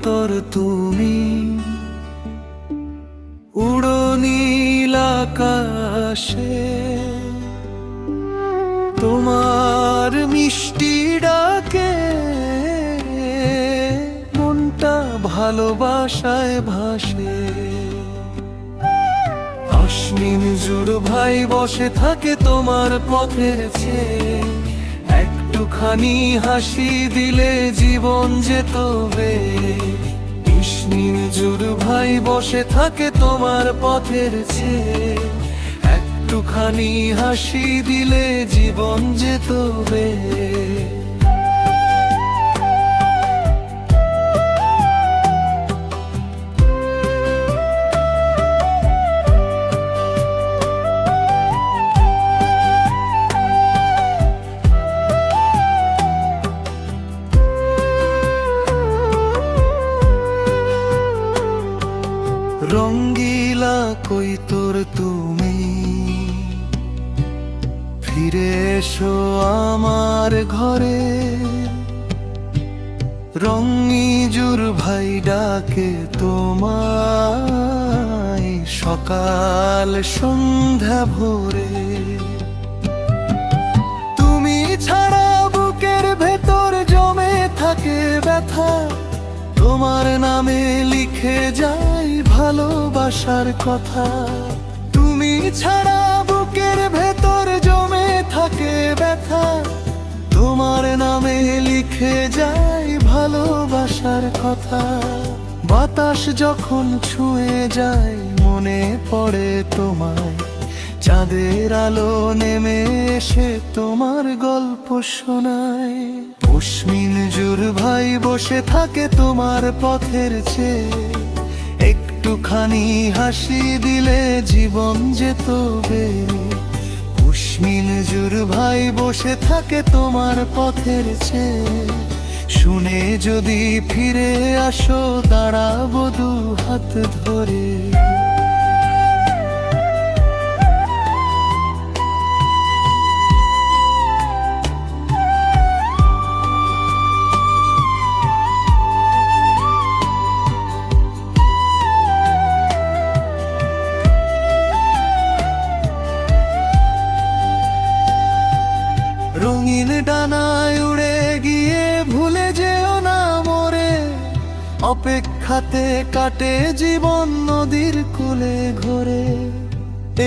তোর তুমি, উড়ো নীল আকাশে তোমার মিষ্টি ডাকে মনটা ভালোবাসায় ভাসে। অশ্বিন জুড় ভাই বসে থাকে তোমার পথের চেয়ে, একটুখানি হাসি দিলে জীবন যেত বেয়ে। অশ্বিন জুড় ভাই বসে থাকে তোমার পথের চেয়ে, একটুখানি হাসি দিলে জীবন যেত বেয়ে। রঙ্গিলা কই তোর তুমি, ফিরে এসো আমার ঘরে। রঙিজুর ভাই ডাকে তোমায় সকাল সন্ধ্যা ভোরে। তুমি ছাড়া বুকের ভেতর জমে থাকে ব্যথা, তোমার নামে লিখে যাই ভালোবাসার কথা। তুমি ছাড়া বুকের ভেতর জমে থাকে ব্যথা, তোমার নামে লিখে যাই ভালোবাসার কথা। বাতাস যখন ছুঁয়ে যায় মনে পড়ে তোমায়, চাঁদের আলো নেমে এসে তোমার গল্প শোনায়। অশ্বিন জুর ভাই বসে থাকে তোমার পথের চেয়ে, একটুখানি হাসি দিলে জীবন যেত বেয়ে। অশ্বিন জুর ভাই বসে থাকে তোমার পথের চেয়ে, শুনে যদি ফিরে আসো দাঁড়াবো দু হাত ধরে। রঙিন ডানায় উড়ে গিয়ে ভুলে যেও না মোরে, অপেক্ষাতে কাটে জীবন নদীর কূলে ঘোরে।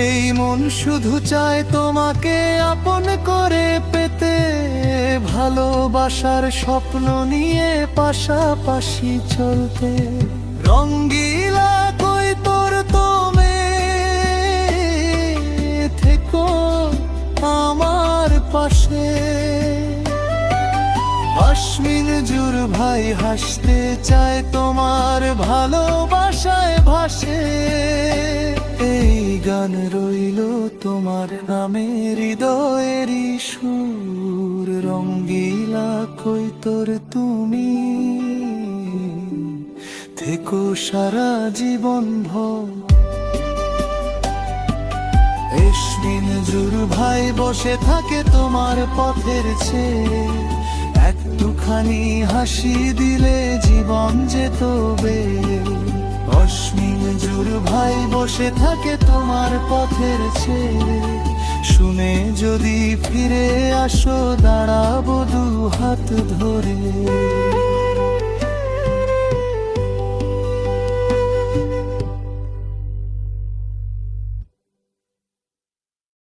এই মন শুধু চায় তোমাকে আপন করে পেতে, ভালোবাসার স্বপ্ন নিয়ে পাশাপাশি চলতে। রঙ্গিলা কই তোর তুমি, থেকো আমার পাশে। অশ্বিন জুর ভাই হাসতে চায় তোমার ভালোবাসায় ভাসে। এই গান রইল তোমার নামে হৃদয়েরই সুর। রঙ্গিলা কই তোর তুমি, থেকো সারা জীবন ভর। অশ্বিন জুর ভাই বসে থাকে তোমার পথের চেয়ে, একটুখানি হাসি দিলে জীবন যেত বেয়ে। অশ্বিন জুর ভাই বসে থাকে তোমার পথের চেয়ে, শুনে যদি ফিরে আসো দাঁড়াবো দু হাত ধরে।